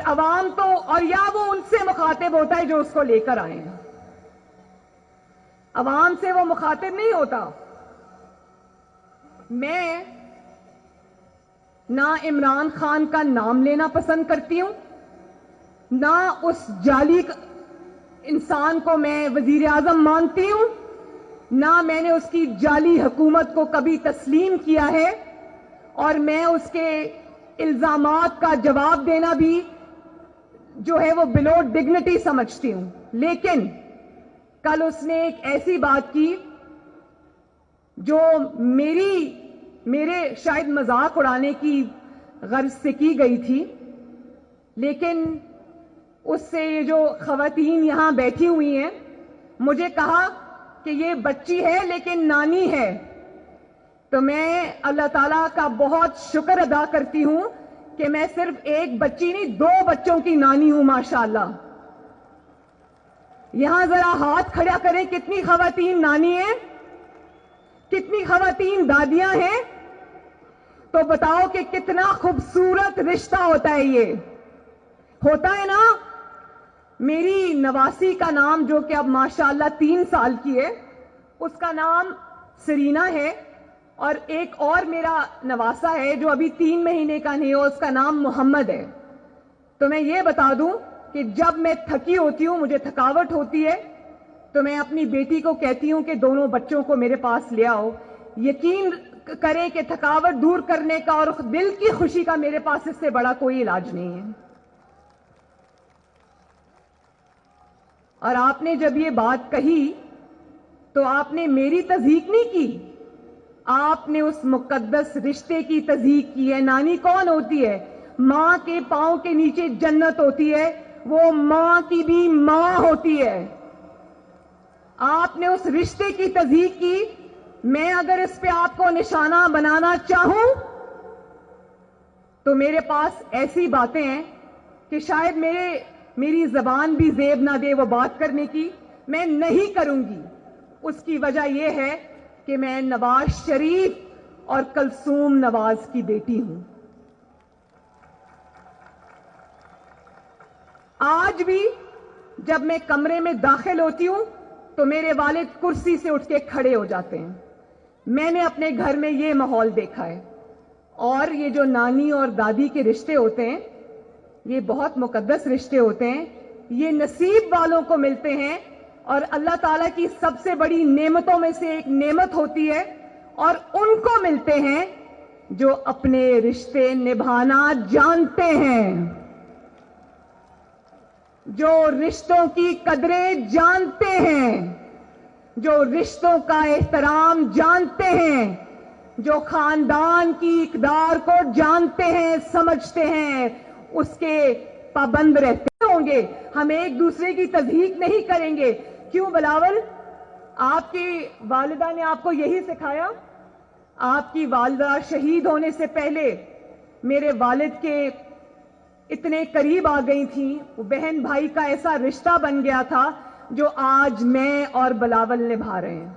عوام تو اور یا وہ ان سے مخاطب ہوتا ہے جو اس کو لے کر آئے ہیں. عوام سے وہ مخاطب نہیں ہوتا. میں نہ عمران خان کا نام لینا پسند کرتی ہوں، نہ اس جعلی انسان کو میں وزیر اعظم مانتی ہوں، نہ میں نے اس کی جعلی حکومت کو کبھی تسلیم کیا ہے، اور میں اس کے الزامات کا جواب دینا بھی جو ہے وہ بلو ڈگنیٹی سمجھتی ہوں. لیکن کل اس نے ایک ایسی بات کی جو میرے شاید مذاق اڑانے کی غرض سے کی گئی تھی، لیکن اس سے یہ جو خواتین یہاں بیٹھی ہوئی ہیں مجھے کہا کہ یہ بچی ہے لیکن نانی ہے. تو میں اللہ تعالیٰ کا بہت شکر ادا کرتی ہوں کہ میں صرف ایک بچی نہیں 2 بچوں کی نانی ہوں ماشاءاللہ. یہاں ذرا ہاتھ کھڑا کریں، کتنی خواتین نانی ہیں، کتنی خواتین دادیاں ہیں؟ تو بتاؤ کہ کتنا خوبصورت رشتہ ہوتا ہے. یہ ہوتا ہے نا. میری نواسی کا نام جو کہ اب ماشاءاللہ 3 سال کی ہے، اس کا نام سرینا ہے، اور ایک اور میرا نواسا ہے جو ابھی 3 مہینے کا نہیں ہے، اس کا نام محمد ہے. تو میں یہ بتا دوں کہ جب میں تھکی ہوتی ہوں، مجھے تھکاوٹ ہوتی ہے، تو میں اپنی بیٹی کو کہتی ہوں کہ دونوں بچوں کو میرے پاس لے آؤ. یقین کریں کہ تھکاوٹ دور کرنے کا اور دل کی خوشی کا میرے پاس اس سے بڑا کوئی علاج نہیں ہے. اور آپ نے جب یہ بات کہی تو آپ نے میری تصدیق نہیں کی، آپ نے اس مقدس رشتے کی تصدیق کی ہے. نانی کون ہوتی ہے؟ ماں کے پاؤں کے نیچے جنت ہوتی ہے، وہ ماں کی بھی ماں ہوتی ہے. آپ نے اس رشتے کی تصدیق کی. میں اگر اس پہ آپ کو نشانہ بنانا چاہوں تو میرے پاس ایسی باتیں ہیں کہ شاید میری زبان بھی زیب نہ دے وہ بات کرنے کی. میں نہیں کروں گی. اس کی وجہ یہ ہے کہ میں نواز شریف اور کلثوم نواز کی بیٹی ہوں. آج بھی جب میں کمرے میں داخل ہوتی ہوں تو میرے والد کرسی سے اٹھ کے کھڑے ہو جاتے ہیں. میں نے اپنے گھر میں یہ ماحول دیکھا ہے. اور یہ جو نانی اور دادی کے رشتے ہوتے ہیں یہ بہت مقدس رشتے ہوتے ہیں. یہ نصیب والوں کو ملتے ہیں، اور اللہ تعالیٰ کی سب سے بڑی نعمتوں میں سے ایک نعمت ہوتی ہے، اور ان کو ملتے ہیں جو اپنے رشتے نبھانا جانتے ہیں، جو رشتوں کی قدریں جانتے ہیں، جو رشتوں کا احترام جانتے ہیں، جو خاندان کی اقدار کو جانتے ہیں، سمجھتے ہیں، اس کے پابند رہتے ہوں گے. ہم ایک دوسرے کی تصدیق نہیں کریں گے. کیوں بلاول؟ آپ کی والدہ نے آپ کو یہی سکھایا. آپ کی والدہ شہید ہونے سے پہلے میرے والد کے اتنے قریب آ گئی تھیں، وہ بہن بھائی کا ایسا رشتہ بن گیا تھا جو آج میں اور بلاول نبھا رہے ہیں.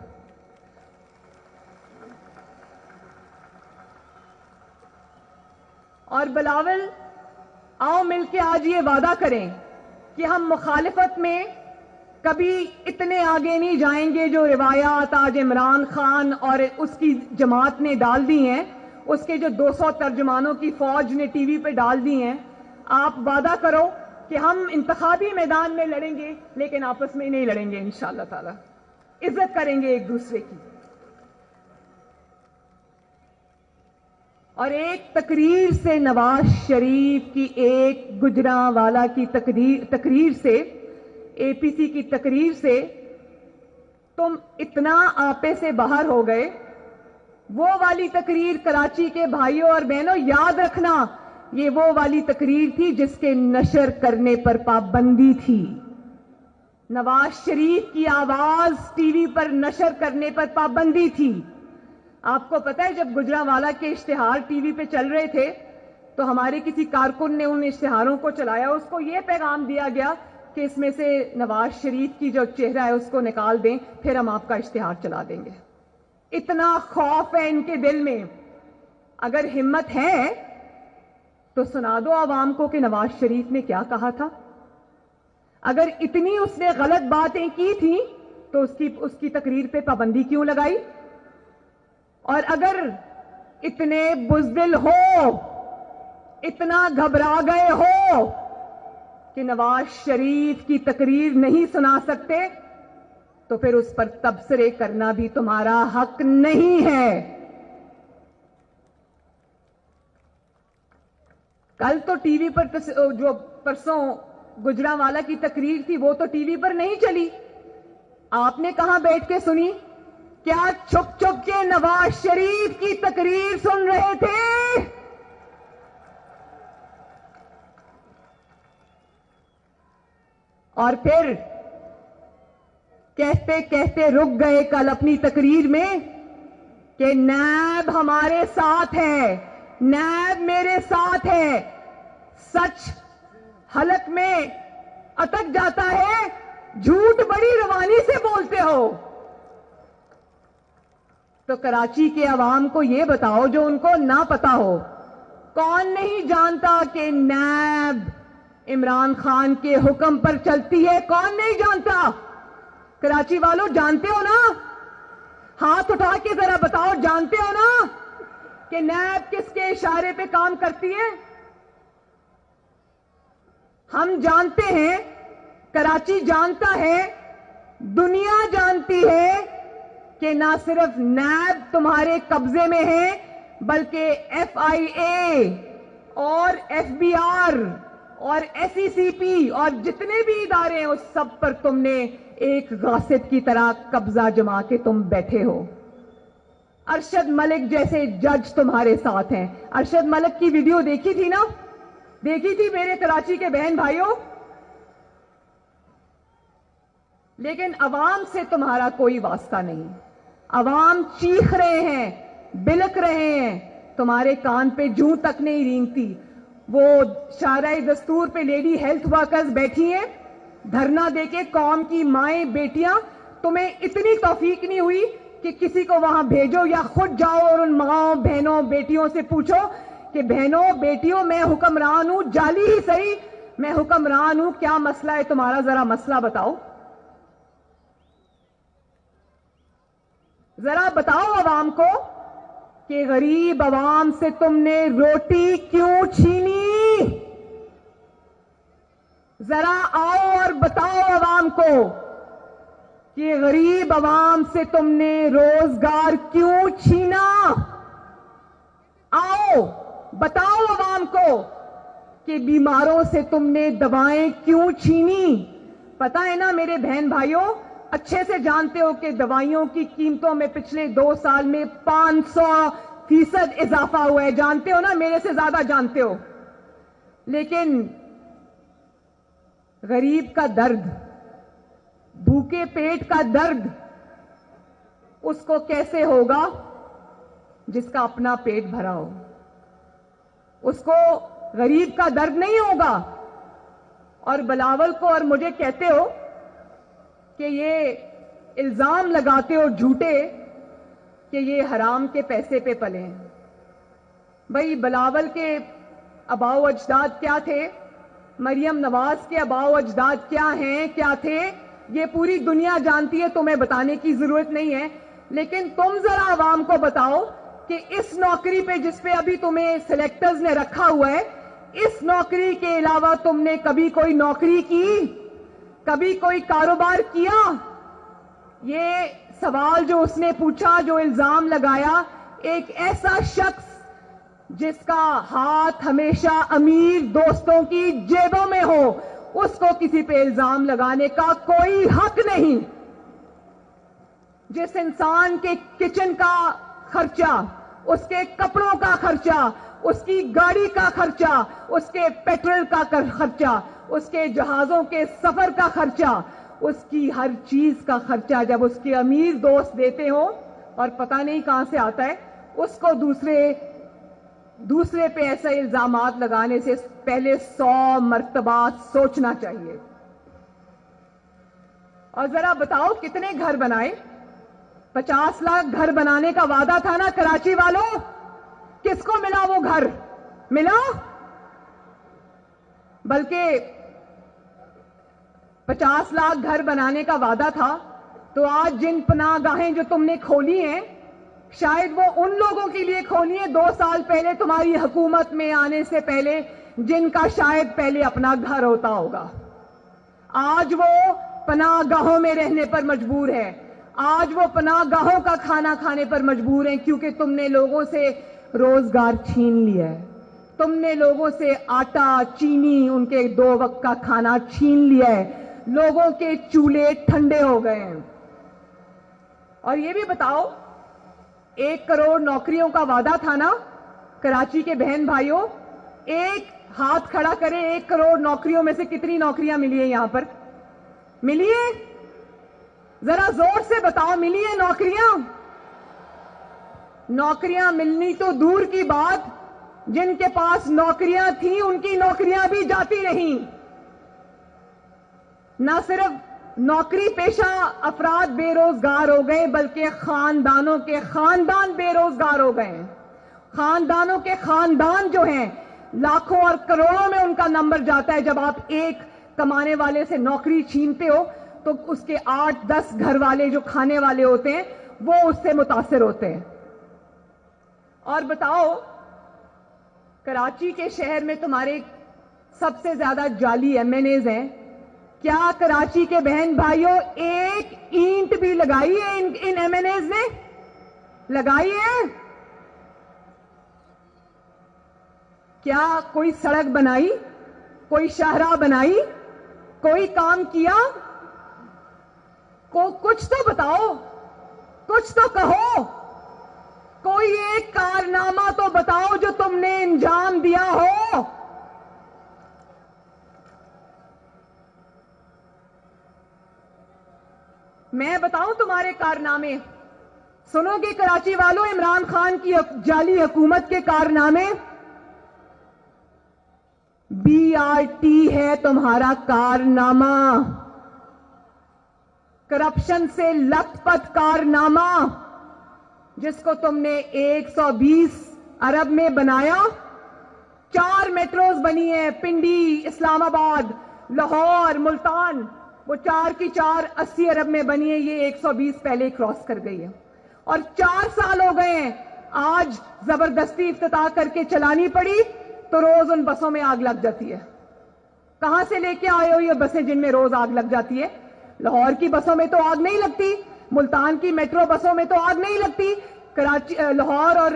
اور بلاول، آؤ مل کے آج یہ وعدہ کریں کہ ہم مخالفت میں کبھی اتنے آگے نہیں جائیں گے جو روایات آج عمران خان اور اس کی جماعت نے ڈال دی ہیں، اس کے جو 200 ترجمانوں کی فوج نے ٹی وی پہ ڈال دی ہیں. آپ وعدہ کرو کہ ہم انتخابی میدان میں لڑیں گے لیکن آپس میں نہیں لڑیں گے انشاءاللہ تعالی. عزت کریں گے ایک دوسرے کی. اور ایک تقریر سے نواز شریف کی، ایک گجرانوالہ کی تقریر سے، اے پی سی کی تقریر سے تم اتنا آپے سے باہر ہو گئے. وہ والی تقریر کراچی کے بھائیوں اور بہنوں یاد رکھنا، یہ وہ والی تقریر تھی جس کے نشر کرنے پر پابندی تھی. نواز شریف کی آواز ٹی وی پر نشر کرنے پر پابندی تھی. آپ کو پتہ ہے جب گجرانوالہ کے اشتہار ٹی وی پہ چل رہے تھے تو ہمارے کسی کارکن نے ان اشتہاروں کو چلایا. اس کو یہ پیغام دیا گیا کہ اس میں سے نواز شریف کی جو چہرہ ہے اس کو نکال دیں، پھر ہم آپ کا اشتہار چلا دیں گے. اتنا خوف ہے ان کے دل میں. اگر ہمت ہے تو سنا دو عوام کو کہ نواز شریف نے کیا کہا تھا. اگر اتنی اس نے غلط باتیں کی تھیں تو اس کی تقریر پہ پابندی کیوں لگائی؟ اور اگر اتنے بزدل ہو، اتنا گھبرا گئے ہو کہ نواز شریف کی تقریر نہیں سنا سکتے تو پھر اس پر تبصرے کرنا بھی تمہارا حق نہیں ہے. کل تو ٹی وی پر جو پرسوں گجرانوالہ کی تقریر تھی وہ تو ٹی وی پر نہیں چلی. آپ نے کہاں بیٹھ کے سنی؟ کیا چھپ چھپ کے نواز شریف کی تقریر سن رہے تھے؟ اور پھر کہتے کہتے رک گئے کل اپنی تقریر میں کہ نیب ہمارے ساتھ ہے، نیب میرے ساتھ ہے. سچ حلق میں اٹک جاتا ہے، جھوٹ بڑی روانی سے بولتے ہو. تو کراچی کے عوام کو یہ بتاؤ جو ان کو نہ پتا ہو، کون نہیں جانتا کہ نیب عمران خان کے حکم پر چلتی ہے؟ کون نہیں جانتا؟ کراچی والوں جانتے ہو نا؟ ہاتھ اٹھا کے ذرا بتاؤ، جانتے ہو نا کہ نیب کس کے اشارے پہ کام کرتی ہے؟ ہم جانتے ہیں، کراچی جانتا ہے، دنیا جانتی ہے کہ نہ صرف نیب تمہارے قبضے میں ہے بلکہ ایف آئی اے اور ایف بی آر اور ایس ای سی پی اور جتنے بھی ادارے ہیں اس سب پر تم نے ایک غاصب کی طرح قبضہ جما کے تم بیٹھے ہو. ارشد ملک جیسے جج تمہارے ساتھ ہیں. ارشد ملک کی ویڈیو دیکھی تھی نا؟ دیکھی تھی میرے کراچی کے بہن بھائیوں؟ لیکن عوام سے تمہارا کوئی واسطہ نہیں. عوام چیخ رہے ہیں، بلک رہے ہیں، تمہارے کان پہ جوں تک نہیں رینگتی. وہ شارع دستور پہ لیڈی ہیلتھ ورکرز بیٹھی ہیں دھرنا دے کے، قوم کی مائیں بیٹیاں. تمہیں اتنی توفیق نہیں ہوئی کہ کسی کو وہاں بھیجو یا خود جاؤ اور ان ماؤں بہنوں بیٹیوں سے پوچھو کہ بہنوں بیٹیوں میں حکمران ہوں، جعلی ہی صحیح میں حکمران ہوں، کیا مسئلہ ہے تمہارا؟ ذرا مسئلہ بتاؤ، ذرا بتاؤ عوام کو کہ غریب عوام سے تم نے روٹی کیوں چھینی؟ ذرا آؤ اور بتاؤ عوام کو کہ غریب عوام سے تم نے روزگار کیوں چھینا؟ آؤ بتاؤ عوام کو کہ بیماروں سے تم نے دوائیں کیوں چھینی؟ پتہ ہے نا میرے بہن بھائیوں، اچھے سے جانتے ہو کہ دوائیوں کی قیمتوں میں پچھلے 2 سال میں 500% اضافہ ہوا ہے. جانتے ہو نا؟ میرے سے زیادہ جانتے ہو. لیکن غریب کا درد، بھوکے پیٹ کا درد اس کو کیسے ہوگا جس کا اپنا پیٹ بھرا ہو؟ اس کو غریب کا درد نہیں ہوگا. اور بلاول کو اور مجھے کہتے ہو کہ یہ الزام لگاتے ہو جھوٹے کہ یہ حرام کے پیسے پہ پلے ہیں. بھائی بلاول کے آباء و اجداد کیا تھے؟ مریم نواز کے آباء و اجداد کیا ہیں، کیا تھے؟ یہ پوری دنیا جانتی ہے، تمہیں بتانے کی ضرورت نہیں ہے. لیکن تم ذرا عوام کو بتاؤ کہ اس نوکری پہ جس پہ ابھی تمہیں سلیکٹرز نے رکھا ہوا ہے، اس نوکری کے علاوہ تم نے کبھی کوئی نوکری کی؟ کبھی کوئی کاروبار کیا؟ یہ سوال جو اس نے پوچھا، جو الزام لگایا، ایک ایسا شخص جس کا ہاتھ ہمیشہ امیر دوستوں کی جیبوں میں ہو، اس کو کسی پہ الزام لگانے کا کوئی حق نہیں. جس انسان کے کچن کا خرچہ، اس کے کپڑوں کا خرچہ، اس کی گاڑی کا خرچہ، اس کے پیٹرول کا خرچہ، اس کے جہازوں کے سفر کا خرچہ، اس کی ہر چیز کا خرچہ جب اس کے امیر دوست دیتے ہوں اور پتہ نہیں کہاں سے آتا ہے، اس کو دوسرے پہ ایسے الزامات لگانے سے پہلے 100 مرتبہ سوچنا چاہیے. اور ذرا بتاؤ کتنے گھر بنائے؟ 50 لاکھ گھر بنانے کا وعدہ تھا نا کراچی والوں؟ کس کو ملا وہ گھر؟ ملا؟ بلکہ 50 لاکھ گھر بنانے کا وعدہ تھا. تو آج جن پناہ گاہیں جو تم نے کھولی ہیں شاید وہ ان لوگوں کے لیے کھولی ہیں 2 سال پہلے تمہاری حکومت میں آنے سے پہلے جن کا شاید پہلے اپنا گھر ہوتا ہوگا. آج وہ پناہ گاہوں میں رہنے پر مجبور ہے. آج وہ پناہ گاہوں کا کھانا کھانے پر مجبور ہیں کیونکہ تم نے لوگوں سے روزگار چھین لیا ہے. تم نے لوگوں سے آٹا چینی ان کے 2 وقت کا کھانا چھین لیا ہے. لوگوں کے چولہے ٹھنڈے ہو گئے ہیں. اور یہ بھی بتاؤ 1 کروڑ نوکریوں کا وعدہ تھا نا کراچی کے بہن بھائیوں. ایک ہاتھ کھڑا کرے 1 کروڑ نوکریوں میں سے کتنی نوکریاں ملی ہیں یہاں پر؟ ملی ہیں؟ ذرا زور سے بتاؤ ملی ہیں نوکریاں؟ نوکریاں ملنی تو دور کی بات، جن کے پاس نوکریاں تھیں ان کی نوکریاں بھی جاتی رہیں. نہ صرف نوکری پیشہ افراد بے روزگار ہو گئے بلکہ خاندانوں کے خاندان بے روزگار ہو گئے ہیں. خاندانوں کے خاندان جو ہیں لاکھوں اور کروڑوں میں ان کا نمبر جاتا ہے. جب آپ ایک کمانے والے سے نوکری چھینتے ہو تو اس کے 8-10 گھر والے جو کھانے والے ہوتے ہیں وہ اس سے متاثر ہوتے ہیں. اور بتاؤ کراچی کے شہر میں تمہارے سب سے زیادہ جعلی MNAs ہیں. کیا کراچی کے بہن بھائیوں ایک اینٹ بھی لگائی ہے ان MNAs نے؟ لگائی ہے؟ کیا کوئی سڑک بنائی؟ کوئی شاہراہ بنائی؟ کوئی کام کیا؟ کچھ تو بتاؤ، کچھ تو کہو. کوئی ایک کارنامہ تو بتاؤ جو تم نے انجام دیا ہو. میں بتاؤں تمہارے کارنامے؟ سنو گے کراچی والوں عمران خان کی جعلی حکومت کے کارنامے؟ BRT ہے تمہارا کارنامہ. کرپشن سے لت پت کارنامہ جس کو تم نے 120 ارب میں بنایا. 4 میٹروز بنی ہیں، پنڈی، اسلام آباد، لاہور، ملتان. وہ 4 کی 4 80 ارب میں بنی ہے. یہ 120 پہلے کراس کر گئی ہے. اور 4 سال ہو گئے ہیں. آج زبردستی افتتاح کر کے چلانی پڑی تو روز ان بسوں میں آگ لگ جاتی ہے. کہاں سے لے کے آئے ہو یہ بسیں جن میں روز آگ لگ جاتی ہے؟ لاہور کی بسوں میں تو آگ نہیں لگتی، ملتان کی میٹرو بسوں میں تو آگ نہیں لگتی، کراچی، لاہور اور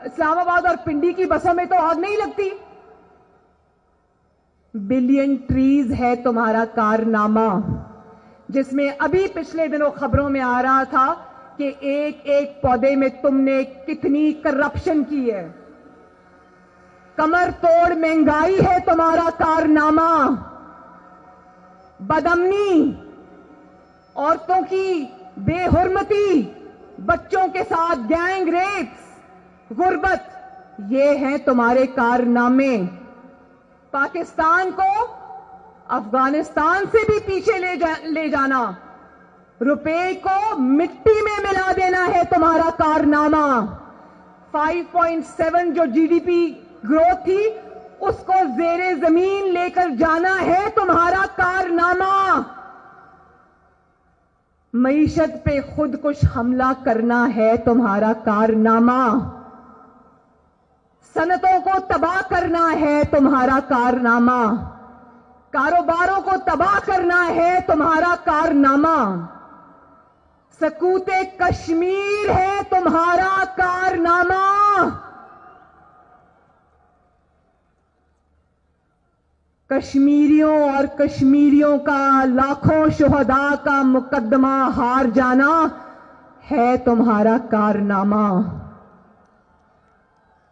اسلام آباد اور پنڈی کی بسوں میں تو آگ نہیں لگتی. بلین ٹریز ہے تمہارا کارنامہ جس میں ابھی پچھلے دنوں خبروں میں آ رہا تھا کہ ایک ایک پودے میں تم نے کتنی کرپشن کی ہے. کمر توڑ مہنگائی ہے تمہارا کارنامہ. بدامنی، عورتوں کی بے حرمتی، بچوں کے ساتھ گینگ ریپس، غربت، یہ ہیں تمہارے کارنامے. پاکستان کو افغانستان سے بھی پیچھے لے جانا، روپے کو مٹی میں ملا دینا ہے تمہارا کارنامہ. 5.7 جو GDP گروتھ تھی اس کو زیر زمین لے کر جانا ہے تمہارا کارنامہ. معیشت پہ خود کش حملہ کرنا ہے تمہارا کارنامہ. صنعتوں کو تباہ کرنا ہے تمہارا کارنامہ. کاروباروں کو تباہ کرنا ہے تمہارا کارنامہ. سکوت کشمیر ہے تمہارا کارنامہ. کشمیریوں اور کشمیریوں کا لاکھوں شہداء کا مقدمہ ہار جانا ہے تمہارا کارنامہ.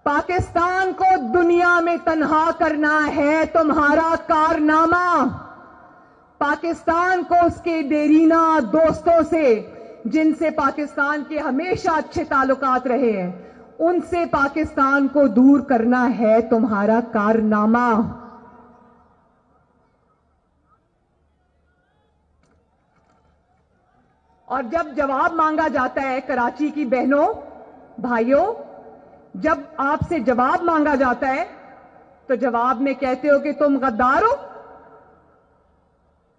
پاکستان کو دنیا میں تنہا کرنا ہے تمہارا کارنامہ. پاکستان کو اس کے دیرینہ دوستوں سے جن سے پاکستان کے ہمیشہ اچھے تعلقات رہے ہیں ان سے پاکستان کو دور کرنا ہے تمہارا کارنامہ. اور جب جواب مانگا جاتا ہے کراچی کی بہنوں بھائیوں، جب آپ سے جواب مانگا جاتا ہے تو جواب میں کہتے ہو کہ تم غدار ہو.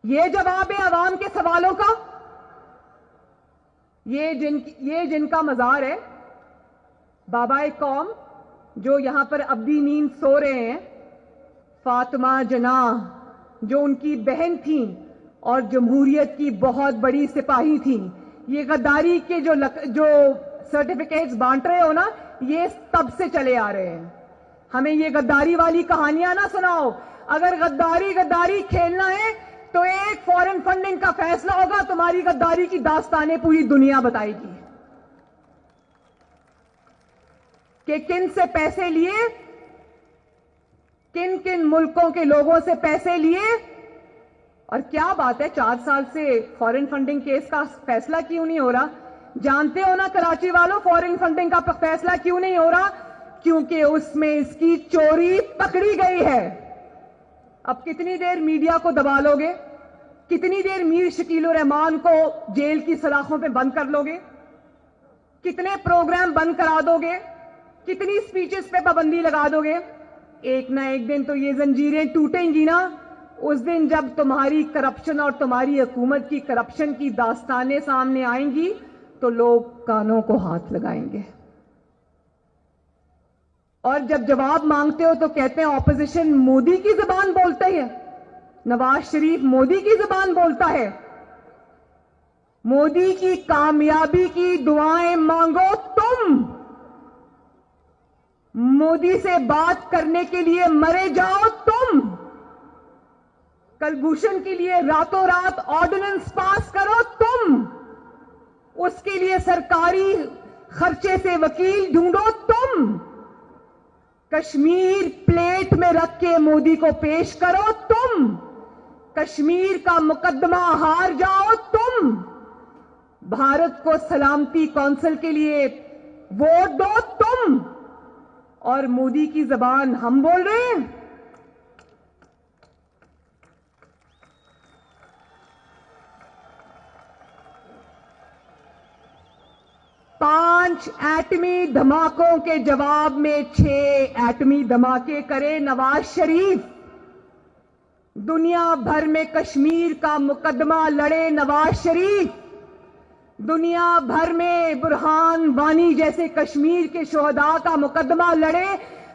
یہ جواب ہے عوام کے سوالوں کا. یہ جن کا مزار ہے، بابا قوم جو یہاں پر ابدی نیند سو رہے ہیں، فاطمہ جناح جو ان کی بہن تھیں اور جمہوریت کی بہت بڑی سپاہی تھیں، یہ غداری کے جو سرٹیفکیٹس بانٹ رہے ہو نا، یہ تب سے چلے آ رہے ہیں. ہمیں یہ غداری والی کہانیاں نہ سناؤ. اگر غداری کھیلنا ہے تو ایک فورن فنڈنگ کا فیصلہ ہوگا، تمہاری غداری کی داستانیں پوری دنیا بتائے گی کہ کن سے پیسے لیے، کن کن ملکوں کے لوگوں سے پیسے لیے. اور کیا بات ہے 4 سال سے فورن فنڈنگ کیس کا فیصلہ کیوں نہیں ہو رہا؟ جانتے ہو نا کراچی والوں، فورن فنڈنگ کا فیصلہ کیوں نہیں ہو رہا؟ کیونکہ اس میں اس کی چوری پکڑی گئی ہے. اب کتنی دیر میڈیا کو دبا لو گے؟ کتنی دیر میر شکیل الرحمان کو جیل کی سلاخوں پہ بند کر لو گے؟ کتنے پروگرام بند کرا دو گے؟ کتنی سپیچز پہ پابندی لگا دو گے؟ ایک نہ ایک دن تو یہ زنجیریں ٹوٹیں گی نا. اس دن جب تمہاری کرپشن اور تمہاری حکومت کی کرپشن کی داستانیں سامنے آئیں گی تو لوگ کانوں کو ہاتھ لگائیں گے. اور جب جواب مانگتے ہو تو کہتے ہیں اپوزیشن مودی کی زبان بولتا ہے، نواز شریف مودی کی زبان بولتا ہے. مودی کی کامیابی کی دعائیں مانگو تم، مودی سے بات کرنے کے لیے مرے جاؤ تم، کلبھوشن کے لیے راتوں رات آرڈیننس پاس کرو تم، اس کے لیے سرکاری خرچے سے وکیل ڈھونڈو تم، کشمیر پلیٹ میں رکھ کے مودی کو پیش کرو تم، کشمیر کا مقدمہ ہار جاؤ تم، بھارت کو سلامتی کونسل کے لیے ووٹ دو تم، اور مودی کی زبان ہم بول رہے ہیں. پانچ ایٹمی دھماکوں کے جواب میں 6 ایٹمی دھماکے کرے نواز شریف. دنیا بھر میں کشمیر کا مقدمہ لڑے نواز شریف. دنیا بھر میں برہان وانی جیسے کشمیر کے شہداء کا مقدمہ لڑے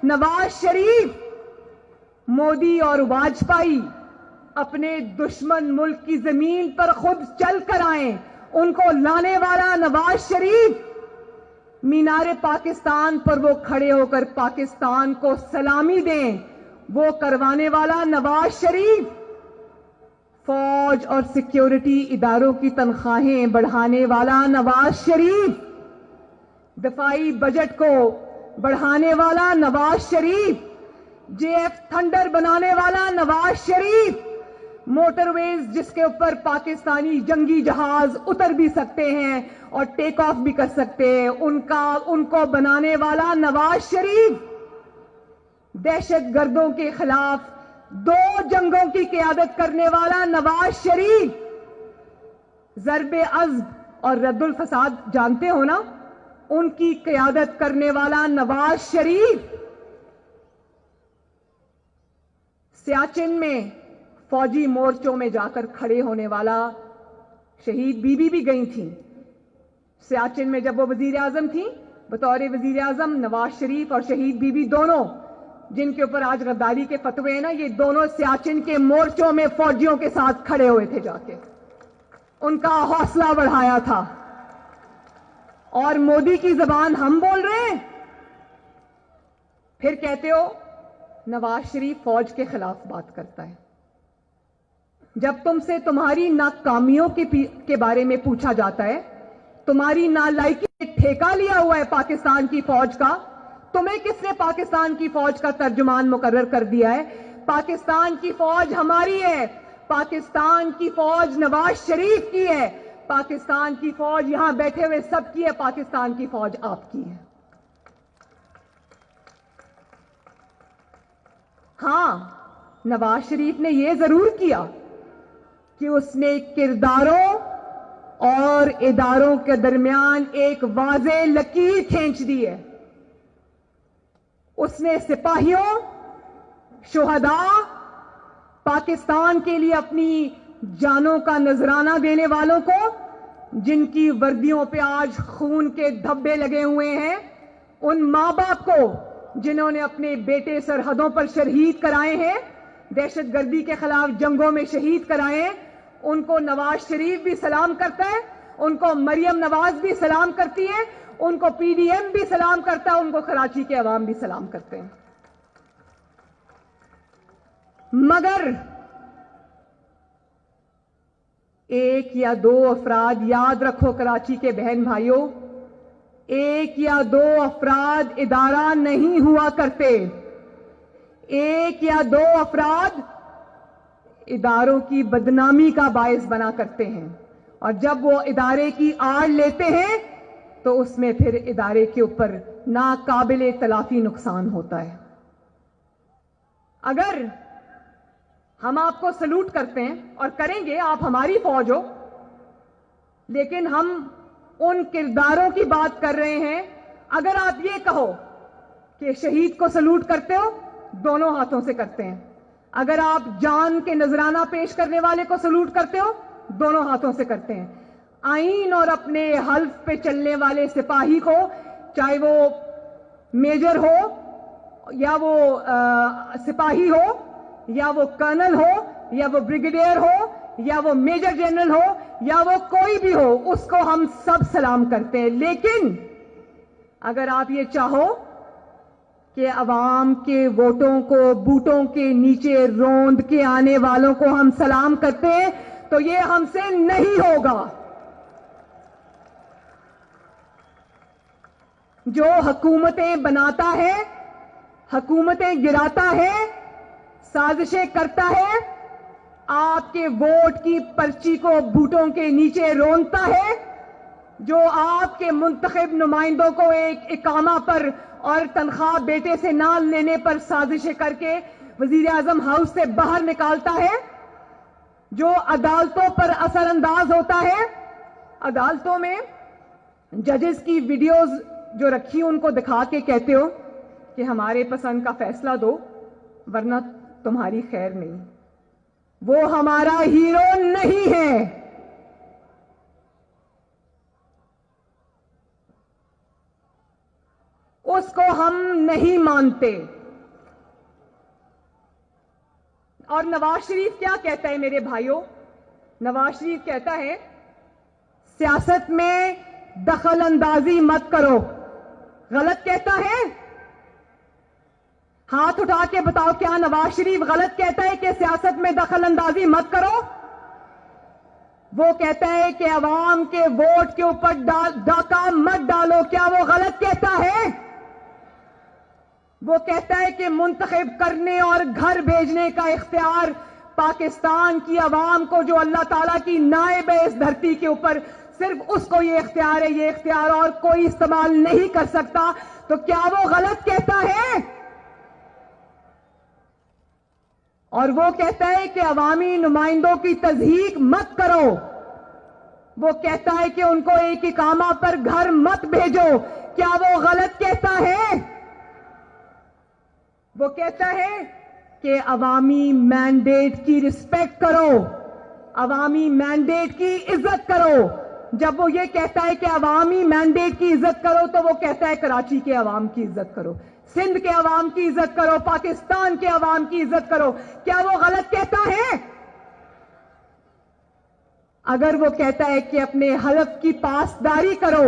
نواز شریف. مودی اور واجپئی اپنے دشمن ملک کی زمین پر خود چل کر آئیں، ان کو لانے والا نواز شریف. مینار پاکستان پر وہ کھڑے ہو کر پاکستان کو سلامی دیں، وہ کروانے والا نواز شریف. فوج اور سیکیورٹی اداروں کی تنخواہیں بڑھانے والا نواز شریف. دفاعی بجٹ کو بڑھانے والا Nawaz Sharif. J F thunder بنانے والا نواز شریف. موٹر ویز جس کے اوپر پاکستانی جنگی جہاز اتر بھی سکتے ہیں اور ٹیک آف بھی کر سکتے ہیں، ان کو بنانے والا نواز شریف. دہشت گردوں کے خلاف 2 جنگوں کی قیادت کرنے والا نواز شریف. ضرب عزم اور رد الفساد جانتے ہو نا، ان کی قیادت کرنے والا نواز شریف. سیاچن میں فوجی مورچوں میں جا کر کھڑے ہونے والا، شہید بی بی بھی گئی تھیں سیاچن میں جب وہ وزیر اعظم تھیں. بطور وزیر اعظم نواز شریف اور شہید بی بی دونوں، جن کے اوپر آج غداری کے فتوے ہیں نا، یہ دونوں سیاچن کے مورچوں میں فوجیوں کے ساتھ کھڑے ہوئے تھے، جا کے ان کا حوصلہ بڑھایا تھا. اور مودی کی زبان ہم بول رہے ہیں. پھر کہتے ہو نواز شریف فوج کے خلاف بات کرتا ہے. جب تم سے تمہاری ناکامیوں کے بارے میں پوچھا جاتا ہے، تمہاری نالائکی نے ٹھیکہ لیا ہوا ہے پاکستان کی فوج کا. تمہیں کس نے پاکستان کی فوج کا ترجمان مقرر کر دیا ہے؟ پاکستان کی فوج ہماری ہے. پاکستان کی فوج نواز شریف کی ہے. پاکستان کی فوج یہاں بیٹھے ہوئے سب کی ہے. پاکستان کی فوج آپ کی ہے. ہاں، نواز شریف نے یہ ضرور کیا کہ اس نے کرداروں اور اداروں کے درمیان ایک واضح لکیر کھینچ دی ہے. اس نے سپاہیوں شہداء پاکستان کے لیے اپنی جانوں کا نذرانہ دینے والوں کو، جن کی وردیوں پہ آج خون کے دھبے لگے ہوئے ہیں، ان ماں باپ کو جنہوں نے اپنے بیٹے سرحدوں پر شہید کرائے ہیں، دہشت گردی کے خلاف جنگوں میں شہید کرائے ہیں، ان کو نواز شریف بھی سلام کرتا ہے، ان کو مریم نواز بھی سلام کرتی ہے، ان کو پی ڈی ایم بھی سلام کرتا ہے، ان کو کراچی کے عوام بھی سلام کرتے ہیں۔ مگر ایک یا دو افراد، یاد رکھو کراچی کے بہن بھائیوں، ایک یا دو افراد ادارہ نہیں ہوا کرتے، ایک یا دو افراد اداروں کی بدنامی کا باعث بنا کرتے ہیں، اور جب وہ ادارے کی آڑ لیتے ہیں تو اس میں پھر ادارے کے اوپر ناقابل تلافی نقصان ہوتا ہے۔ اگر ہم آپ کو سلوٹ کرتے ہیں اور کریں گے، آپ ہماری فوج ہو، لیکن ہم ان کرداروں کی بات کر رہے ہیں۔ اگر آپ یہ کہو کہ شہید کو سلوٹ کرتے ہو، دونوں ہاتھوں سے کرتے ہیں۔ اگر آپ جان کے نذرانہ پیش کرنے والے کو سلوٹ کرتے ہو، دونوں ہاتھوں سے کرتے ہیں۔ آئین اور اپنے حلف پہ چلنے والے سپاہی کو، چاہے وہ میجر ہو یا وہ سپاہی ہو یا وہ کرنل ہو یا وہ بریگیڈیئر ہو یا وہ میجر جنرل ہو یا وہ کوئی بھی ہو، اس کو ہم سب سلام کرتے ہیں۔ لیکن اگر آپ یہ چاہو کہ عوام کے ووٹوں کو بوٹوں کے نیچے روند کے آنے والوں کو ہم سلام کرتے ہیں تو یہ ہم سے نہیں ہوگا۔ جو حکومتیں بناتا ہے، حکومتیں گراتا ہے، سازشیں کرتا ہے، آپ کے ووٹ کی پرچی کو بوٹوں کے نیچے رونتا ہے، جو آپ کے منتخب نمائندوں کو ایک اقامہ پر اور تنخواہ بیٹے سے نہ لینے پر سازشیں کر کے وزیر اعظم ہاؤس سے باہر نکالتا ہے، جو عدالتوں پر اثر انداز ہوتا ہے۔ عدالتوں میں ججز کی ویڈیوز جو رکھی ان کو دکھا کے کہتے ہو کہ ہمارے پسند کا فیصلہ دو ورنہ تمہاری خیر نہیں۔ وہ ہمارا ہیرو نہیں ہے۔ اس کو ہم نہیں مانتے۔ اور نواز شریف کیا کہتا ہے میرے بھائیوں؟ نواز شریف کہتا ہے سیاست میں دخل اندازی مت کرو۔ غلط کہتا ہے؟ ہاتھ اٹھا کے بتاؤ، کیا نواز شریف غلط کہتا ہے کہ سیاست میں دخل اندازی مت کرو؟ وہ کہتا ہے کہ عوام کے ووٹ کے اوپر ڈاکہ مت ڈالو، کیا وہ غلط کہتا ہے؟ وہ کہتا ہے کہ منتخب کرنے اور گھر بھیجنے کا اختیار پاکستان کی عوام کو، جو اللہ تعالیٰ کی نائب ہے اس دھرتی کے اوپر، صرف اس کو یہ اختیار ہے، یہ اختیار اور کوئی استعمال نہیں کر سکتا۔ تو کیا وہ غلط کہتا ہے؟ اور وہ کہتا ہے کہ عوامی نمائندوں کی تضحیک مت کرو۔ وہ کہتا ہے کہ ان کو ایک اقامہ پر گھر مت بھیجو، کیا وہ غلط کہتا ہے؟ وہ کہتا ہے کہ عوامی مینڈیٹ کی رسپیکٹ کرو، عوامی مینڈیٹ کی عزت کرو۔ جب وہ یہ کہتا ہے کہ عوامی مینڈیٹ کی عزت کرو تو وہ کہتا ہے کراچی کے عوام کی عزت کرو، سندھ کے عوام کی عزت کرو، پاکستان کے عوام کی عزت کرو۔ کیا وہ غلط کہتا ہے؟ اگر وہ کہتا ہے کہ اپنے حلف کی پاسداری کرو،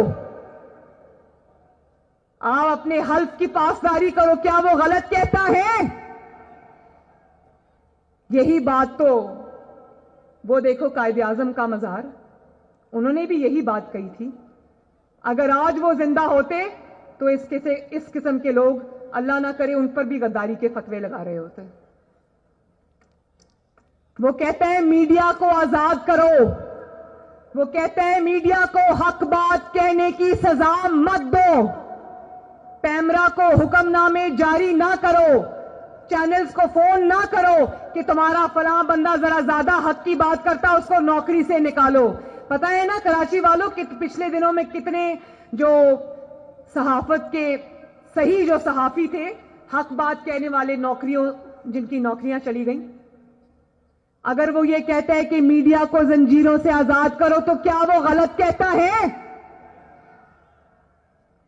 آپ اپنے حلف کی پاسداری کرو، کیا وہ غلط کہتا ہے؟ یہی بات تو وہ دیکھو قائد اعظم کا مزار، انہوں نے بھی یہی بات کہی تھی۔ اگر آج وہ زندہ ہوتے تو اس قسم کے لوگ اللہ نہ کرے ان پر بھی غداری کے فتوے لگا رہے ہوتے۔ وہ کہتا ہے میڈیا کو آزاد کرو، وہ کہتا ہے میڈیا کو حق بات کہنے کی سزا مت دو، پیمرا کو حکم نامے جاری نہ کرو، چینلز کو فون نہ کرو کہ تمہارا فلاں بندہ ذرا زیادہ حق کی بات کرتا، اس کو نوکری سے نکالو۔ پتہ ہے نا کراچی والوں کہ پچھلے دنوں میں کتنے جو صحافت کے صحیح جو صحافی تھے، حق بات کہنے والے نوکریوں جن کی نوکریاں چلی گئیں، اگر وہ یہ کہتا ہے کہ میڈیا کو زنجیروں سے آزاد کرو تو کیا وہ غلط کہتا ہے؟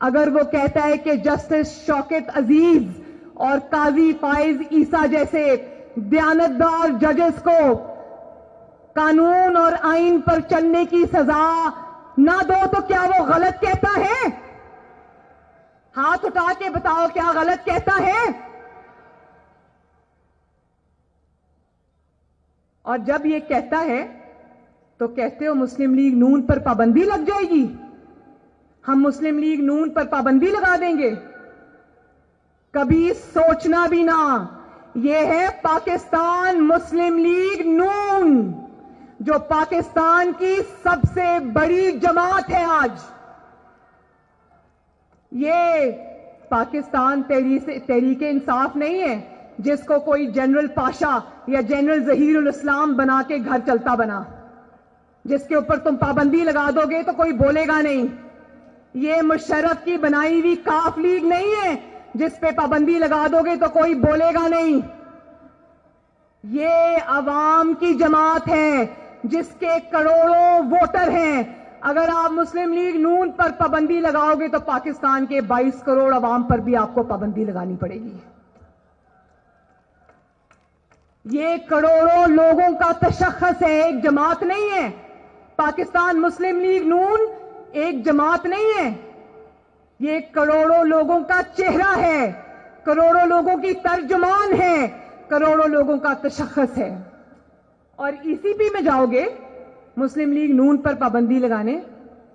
اگر وہ کہتا ہے کہ جسٹس شوکت عزیز اور قاضی فائز عیسیٰ جیسے دیانتدار ججز کو قانون اور آئین پر چلنے کی سزا نہ دو تو کیا وہ غلط کہتا ہے؟ ہاتھ اٹھا کے بتاؤ کیا غلط کہتا ہے؟ اور جب یہ کہتا ہے تو کہتے ہو مسلم لیگ نون پر پابندی لگ جائے گی، ہم مسلم لیگ نون پر پابندی لگا دیں گے۔ کبھی سوچنا بھی نہ، یہ ہے پاکستان مسلم لیگ نون، جو پاکستان کی سب سے بڑی جماعت ہے آج۔ یہ پاکستان تحریک انصاف نہیں ہے جس کو کوئی جنرل پاشا یا جنرل ظہیر الاسلام بنا کے گھر چلتا بنا، جس کے اوپر تم پابندی لگا دو گے تو کوئی بولے گا نہیں۔ یہ مشرف کی بنائی ہوئی کاف لیگ نہیں ہے جس پہ پابندی لگا دو گے تو کوئی بولے گا نہیں۔ یہ عوام کی جماعت ہے جس کے کروڑوں ووٹر ہیں۔ اگر آپ مسلم لیگ نون پر پابندی لگاؤ گے تو پاکستان کے 22 کروڑ عوام پر بھی آپ کو پابندی لگانی پڑے گی۔ یہ کروڑوں لوگوں کا تشخص ہے، ایک جماعت نہیں ہے۔ پاکستان مسلم لیگ نون ایک جماعت نہیں ہے، یہ کروڑوں لوگوں کا چہرہ ہے، کروڑوں لوگوں کی ترجمان ہے، کروڑوں لوگوں کا تشخص ہے۔ اور ای سی پی میں جاؤ گے مسلم لیگ نون پر پابندی لگانے،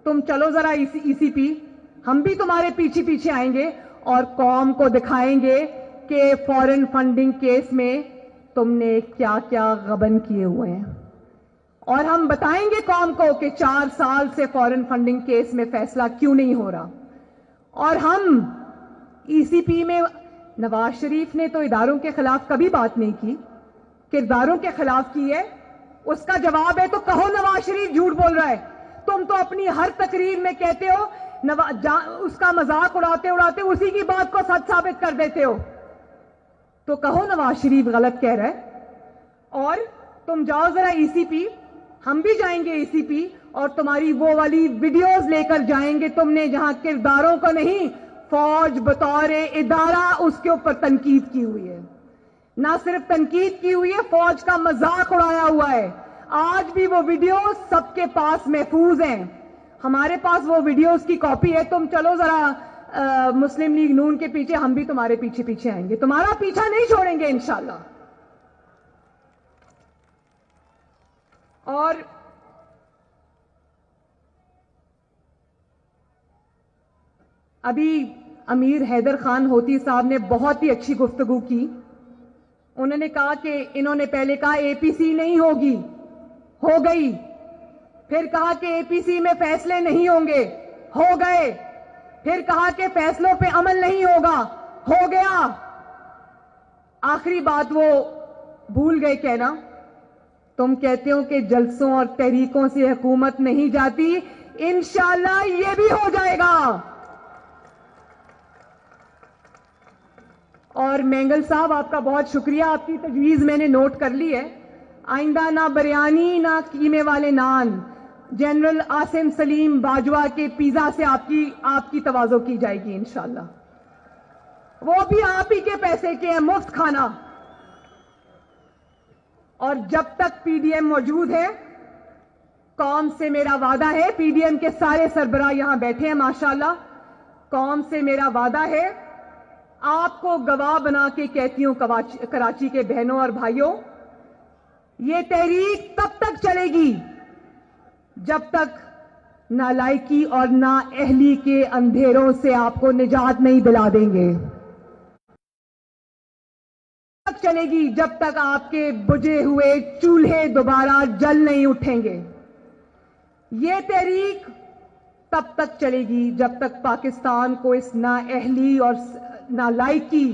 تم چلو ذرا ای سی پی، ہم بھی تمہارے پیچھے پیچھے آئیں گے اور قوم کو دکھائیں گے کہ فارن فنڈنگ کیس میں تم نے کیا کیا غبن کیے ہوئے ہیں، اور ہم بتائیں گے قوم کو کہ 4 سال سے فارن فنڈنگ کیس میں فیصلہ کیوں نہیں ہو رہا۔ اور ہم ای سی پی میں نواز شریف نے تو اداروں کے خلاف کبھی بات نہیں کی، کرداروں کے خلاف کی ہے۔ اس کا جواب ہے تو کہو نواز شریف جھوٹ بول رہا ہے۔ تم تو اپنی ہر تقریر میں کہتے ہو اس کا مذاق اڑاتے اڑاتے اسی کی بات کو سچ ثابت کر دیتے ہو، تو کہو نواز شریف غلط کہہ رہا ہے۔ اور تم جاؤ ذرا ای سی پی، ہم بھی جائیں گے ای سی پی، اور تمہاری وہ والی ویڈیوز لے کر جائیں گے تم نے جہاں کرداروں کو نہیں، فوج بطور ادارہ اس کے اوپر تنقید کی ہوئی ہے۔ نہ صرف تنقید کی ہوئی ہے، فوج کا مذاق اڑایا ہوا ہے۔ آج بھی وہ ویڈیوز سب کے پاس محفوظ ہیں، ہمارے پاس وہ ویڈیوز کی کاپی ہے۔ تم چلو ذرا مسلم لیگ نون کے پیچھے، ہم بھی تمہارے پیچھے پیچھے آئیں گے، تمہارا پیچھا نہیں چھوڑیں گے انشاءاللہ۔ اور ابھی امیر حیدر خان ہوتی صاحب نے بہت ہی اچھی گفتگو کی۔ انہوں نے کہا کہ انہوں نے پہلے کہا اے پی سی نہیں ہوگی، ہو گئی، پھر کہا کہ اے پی سی میں فیصلے نہیں ہوں گے، ہو گئے، پھر کہا کہ فیصلوں پہ عمل نہیں ہوگا، ہو گیا، آخری بات وہ بھول گئے کہنا۔ تم کہتے ہو کہ جلسوں اور تحریکوں سے حکومت نہیں جاتی، انشاءاللہ یہ بھی ہو جائے گا۔ اور مینگل صاحب آپ کا بہت شکریہ، آپ کی تجویز میں نے نوٹ کر لی ہے۔ آئندہ نہ بریانی نہ قیمے والے نان، جنرل عاصم سلیم باجوہ کے پیزا سے آپ کی تواضع کی جائے گی انشاءاللہ، وہ بھی آپ ہی کے پیسے کے ہیں، مفت کھانا۔ اور جب تک پی ڈی ایم موجود ہے، قوم سے میرا وعدہ ہے، پی ڈی ایم کے سارے سربراہ یہاں بیٹھے ہیں ماشاءاللہ، قوم سے میرا وعدہ ہے، آپ کو گواہ بنا کے کہتی ہوں کراچی کے بہنوں اور بھائیوں، یہ تحریک تب تک چلے گی جب تک نالائکی اور نااہلی کے اندھیروں سے آپ کو نجات نہیں دلا دیں گے، تب چلے گی جب تک آپ کے بجھے ہوئے چولہے دوبارہ جل نہیں اٹھیں گے۔ یہ تحریک تب تک چلے گی جب تک پاکستان کو اس نااہلی اور نالائکی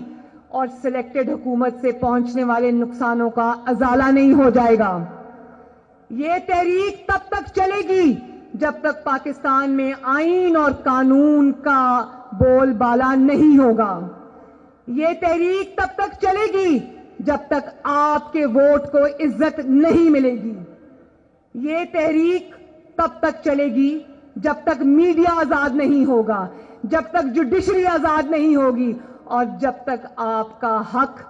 اور سلیکٹڈ حکومت سے پہنچنے والے نقصانوں کا ازالہ نہیں ہو جائے گا۔ یہ تحریک تب تک چلے گی جب تک پاکستان میں آئین اور قانون کا بول بالا نہیں ہوگا۔ یہ تحریک تب تک چلے گی جب تک آپ کے ووٹ کو عزت نہیں ملے گی. یہ تحریک تب تک چلے گی جب تک میڈیا آزاد نہیں ہوگا, جب تک جوڈیشری آزاد نہیں ہوگی, اور جب تک آپ کا حق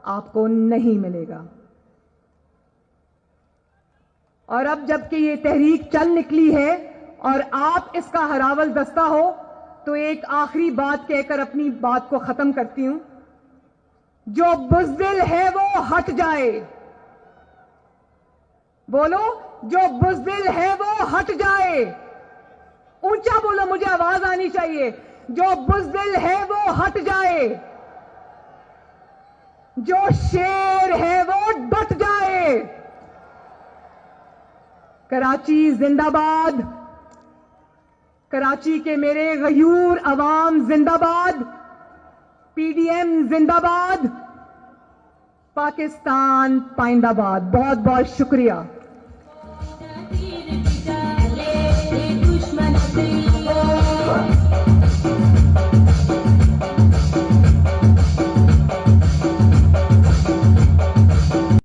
آپ کو نہیں ملے گا. اور اب جب کہ یہ تحریک چل نکلی ہے اور آپ اس کا ہراول دستہ ہو, تو ایک آخری بات کہہ کر اپنی بات کو ختم کرتی ہوں. جو بزدل ہے وہ ہٹ جائے. بولو, جو بزدل ہے وہ ہٹ جائے. اونچا بولو, مجھے آواز آنی چاہیے. جو بزدل ہے وہ ہٹ جائے. جو شیر ہے وہ ڈٹ جائے. کراچی زندہ باد. کراچی کے میرے غیور عوام زندہ باد. پی ڈی ایم زندہ باد. پاکستان پائندہ باد. بہت بہت شکریہ.